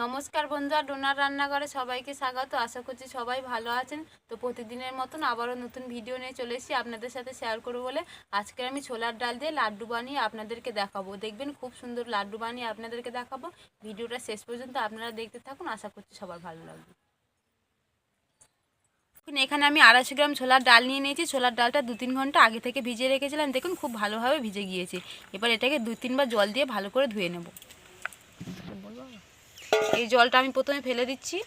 নমস্কার বন্ধুরা, ডোনার রান্নাঘরে সবাইকে স্বাগত। আশা করছি সবাই ভালো আছেন। তো প্রতিদিনের মতন আবারও নতুন ভিডিও নিয়ে চলে এসেছি আপনাদের সাথে শেয়ার করব বলে। আজকে আমি ছোলার ডাল দিয়ে লাড্ডু বানিয়ে আপনাদেরকে দেখাবো। দেখবেন খুব সুন্দর লাড্ডু বানিয়ে আপনাদেরকে দেখাবো। ভিডিওটা শেষ পর্যন্ত আপনারা দেখতে থাকুন, আশা করছি সবার ভালো লাগবে। এখানে আমি 250 গ্রাম ছোলার ডাল নিয়ে নিয়েছি। ছোলার ডালটা 2-3 ঘন্টা আগে থেকে ভিজিয়ে রেখেছিলাম, দেখুন খুব ভালোভাবে ভিজে গিয়েছে। এবার এটাকে 2-3 বার জল দিয়ে ভালো করে ধুয়ে নেব। এই জলটা আমি প্রথমে ফেলে দিচ্ছি।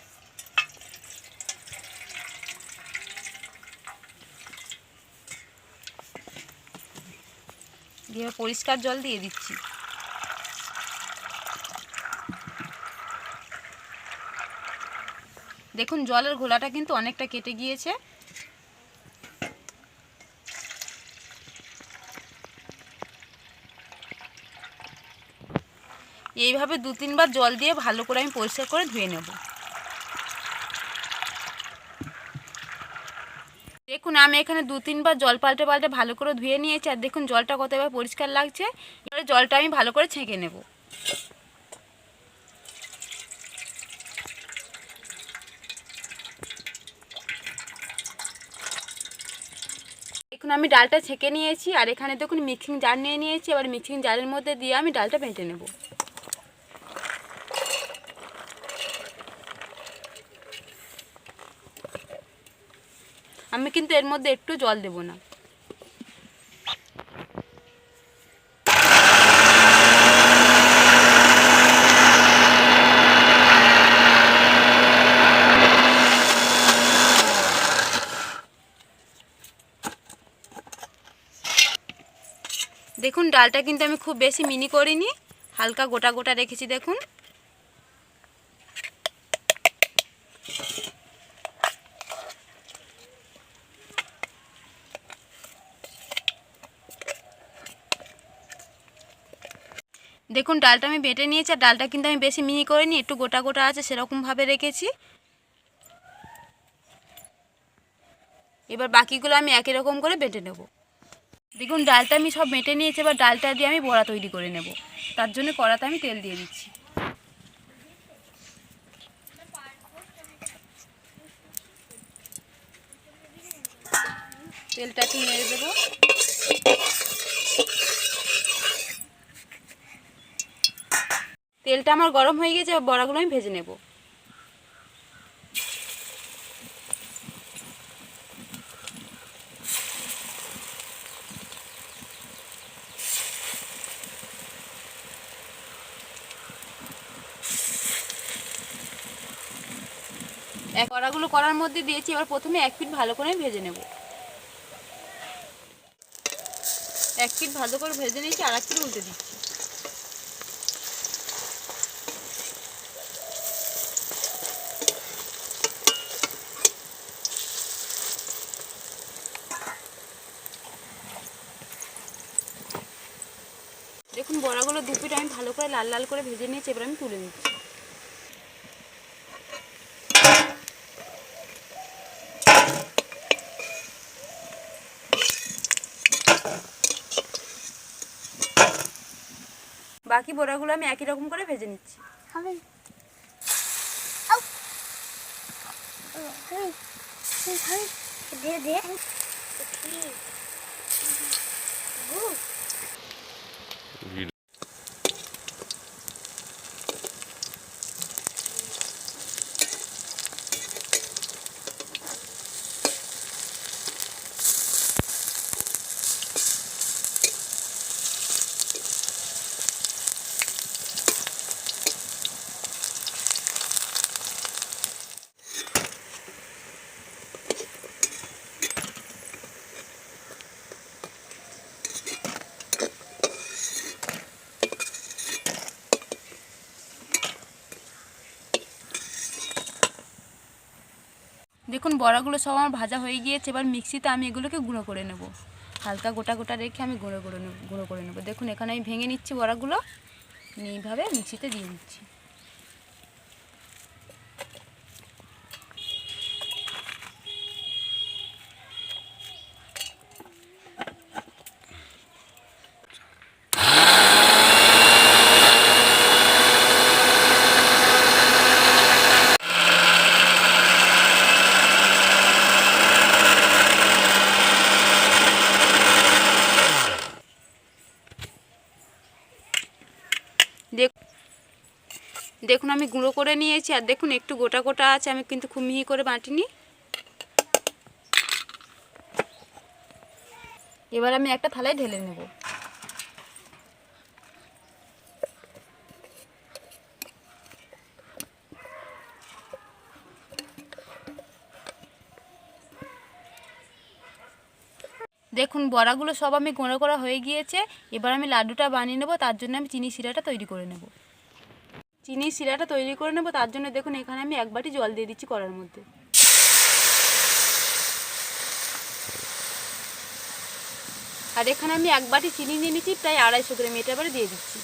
দিয়ে পরিষ্কার জল দিয়ে দিচ্ছি। দেখুন জলের ঘোলাটা কিন্তু অনেকটা কেটে গিয়েছে। এইভাবে 2-3 বার জল দিয়ে ভালো করে আমি পরিষ্কার করে ধুয়ে নেব। দেখুন আমি এখানে 2-3 বার জল পাল্টে পাল্টে ভালো করে ধুয়ে নিয়েছি। আর দেখুন জলটা কতবার পরিষ্কার লাগছে। এবারে জলটা আমি ভালো করে ছেঁকে নেব। দেখুন আমি ডালটা ছেঁকে নিয়েছি। আর এখানে দেখুন মিক্সিং জার নিয়ে নিয়েছি। এবার মিক্সিং জারের মধ্যে দিয়ে আমি ডালটা বেটে নেব। আমি কিন্তু এর মধ্যে একটু জল দেব না। দেখুন ডালটা কিন্তু আমি খুব বেশি মিনি করিনি, হালকা গোটা গোটা রেখেছি। দেখুন দেখুন ডালটা আমি বেটে নিয়েছি। আর ডালটা কিন্তু আমি বেশি মিহি করিনি, একটু গোটা গোটা আছে সেরকমভাবে রেখেছি। এবার বাকিগুলো আমি একই রকম করে বেটে নেব। দেখুন ডালটা আমি সব বেটে নিয়েছি। এবার ডালটা দিয়ে আমি বড়া তৈরি করে নেব। তার জন্য কড়াতে আমি তেল দিয়ে দিচ্ছি। তেলটা একটু নেড়ে দেবো। তেলটা আমার গরম হয়ে গেছে, এবার বড়াগুলো আমি ভেজে নেব। বড়াগুলো করার মধ্যে দিয়েছি। এবার প্রথমে 1 পিঠ ভালো করে ভেজে নেব। 1 পিঠ ভালো করে ভেজে নিয়েছি, আর 1 পিঠ উল্টে দিচ্ছি। দেখুন বড়াগুলো 2 পিঠ আমি ভালো করে লাল লাল করে ভেজে নিয়েছি। এবার আমি তুলে নিচ্ছি। বাকি বড়াগুলো আমি একই রকম করে ভেজে নিচ্ছি। দেখুন বড়াগুলো সব আমার ভাজা হয়ে গিয়েছে। এবার মিক্সিতে আমি এগুলোকে গুঁড়ো করে নেব। হালকা গোটা গোটা রেখে আমি গুঁড়ো করে নেব। দেখুন এখানে আমি ভেঙে নিচ্ছি বড়াগুলো, এইভাবে মিক্সিতে দিয়ে দিচ্ছি। দেখুন আমি গুঁড়ো করে নিয়েছি, আর দেখুন একটু গোটা গোটা আছে, আমি কিন্তু খুব মিহি করে বাটিনি। এবার আমি একটা থালায় ঢেলে নেব। দেখুন বড়াগুলো সব আমি গুঁড়ো করা হয়ে গিয়েছে। এবার আমি লাড্ডুটা বানিয়ে নেব, তার জন্য আমি চিনি শিরাটা তৈরি করে নেব। চিনি শিরাটা তৈরি করে নেব, তার জন্য দেখুন এখানে আমি 1 বাটি জল দিয়ে দিচ্ছি কড়ার মধ্যে। আর এখানে আমি 1 বাটি চিনি নিয়ে নিচ্ছি, প্রায় 250 গ্রাম, এটা এবারে দিয়ে দিচ্ছি।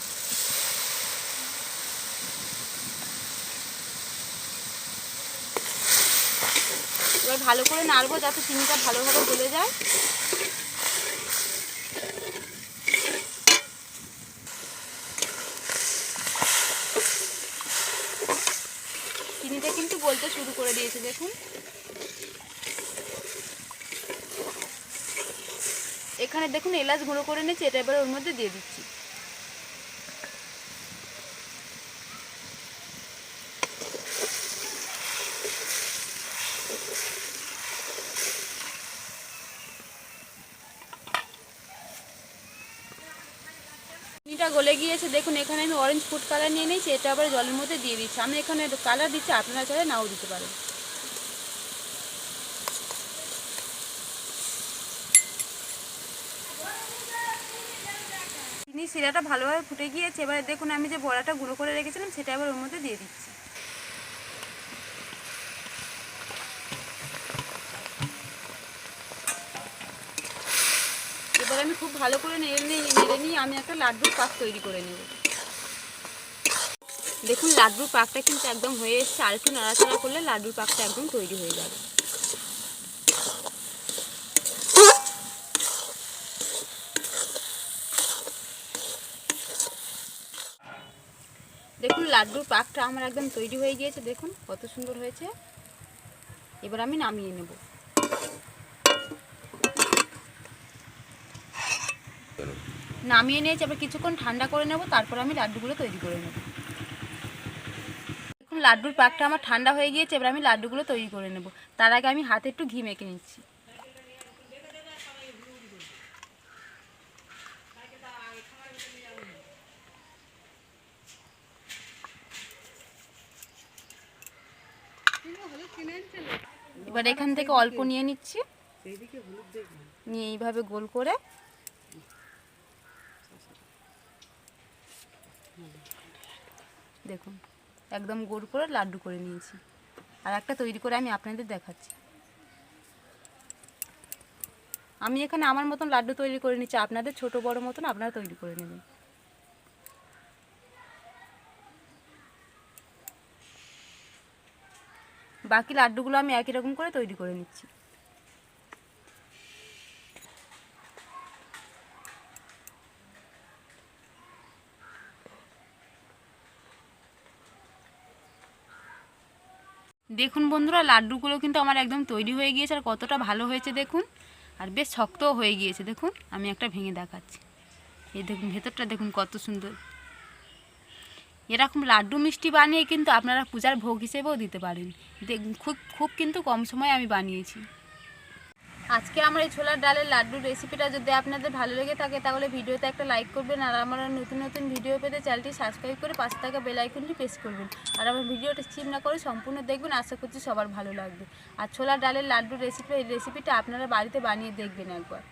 এবার ভালো করে নাড়বো যাতে চিনিটা ভালোভাবে গলে যায়। চিনিটা কিন্তু গলতে শুরু করে দিয়েছে দেখুন। এখানে দেখুন এলাচ গুঁড়ো করে নিয়েছি, এটা এবার ওর মধ্যে দিয়ে দিচ্ছি। চিনিটা গলে গিয়েছে দেখুন। এখানে আমি অরেঞ্জ ফুড কালার নিয়ে নিয়েছি, এটা আবার জলের মধ্যে দিয়ে দিচ্ছি। আমি এখানে কালার দিচ্ছি, আপনারা চাইলে নাও দিতে পারেন। চিনি শিরাটা ভালোভাবে ফুটে গিয়েছে। এবারে দেখুন আমি যে বড়াটা গুঁড়ো করে রেখেছিলাম সেটা আবার ওর মধ্যে দিয়ে দিচ্ছি। এবার আমি খুব ভালো করে নেড়ে নিয়ে আমি একটা লাড্ডুর পাক তৈরি করে নেব। দেখুন লাড্ডুর পাকটা কিন্তু একদম হয়ে এসেছে, আর একটু নাড়াচাড়া করলে লাড্ডুর পাকটা একদম তৈরি হয়ে যাবে। দেখুন লাড্ডুর পাকটা আমার একদম তৈরি হয়ে গিয়েছে, দেখুন কত সুন্দর হয়েছে। এবার আমি নামিয়ে নেব। নামিয়ে নিয়েছি, আবার কিছুক্ষণ ঠান্ডা করে নেব, তারপর আমি লাড্ডুগুলো তৈরি করে নেব। দেখুন লাড্ডুর পাকটা আমার ঠান্ডা হয়ে গিয়েছে, এবার আমি লাড্ডুগুলো তৈরি করে নেব। তার আগে আমি হাতে একটু ঘি মেখে নিচ্ছি। এবার এখান থেকে অল্প নিয়ে নিচ্ছি, নিয়ে এইভাবে গোল করে দেখুন একদম গোল করে লাড্ডু করে নিয়েছি। আর একটা তৈরি করে আমি আপনাদের দেখাচ্ছি। আমি এখানে আমার মতন লাড্ডু তৈরি করে নিচ্ছি, আপনাদের ছোট বড় মতন আপনারা তৈরি করে নেবেন। বাকি লাড্ডুগুলো আমি একই রকম করে তৈরি করে নিচ্ছি। দেখুন বন্ধুরা লাড্ডুগুলো কিন্তু আমার একদম তৈরি হয়ে গিয়েছে, আর কতটা ভালো হয়েছে দেখুন। আর বেশ শক্তও হয়ে গিয়েছে দেখুন। আমি একটা ভেঙে দেখাচ্ছি। এই দেখুন ভেতরটা দেখুন কত সুন্দর। এরকম লাড্ডু মিষ্টি বানিয়ে কিন্তু আপনারা পূজার ভোগ হিসেবেও দিতে পারেন। দেখুন খুব কিন্তু কম সময়ে আমি বানিয়েছি। আজকে আমার এই ছোলার ডালের লাড্ডুর রেসিপিটা যদি আপনাদের ভালো লেগে থাকে তাহলে ভিডিওতে একটা লাইক করবেন, আর আমার নতুন নতুন ভিডিও পেতে চ্যানেলটি সাবস্ক্রাইব করে পাশে থাকা বেল আইকনটি প্রেস করবেন। আর আমার ভিডিওটা স্কিপ না করে সম্পূর্ণ দেখবেন, আশা করছি সবার ভালো লাগবে। আর ছোলার ডালের লাড্ডুর রেসিপিটা আপনারা বাড়িতে বানিয়ে দেখবেন একবার।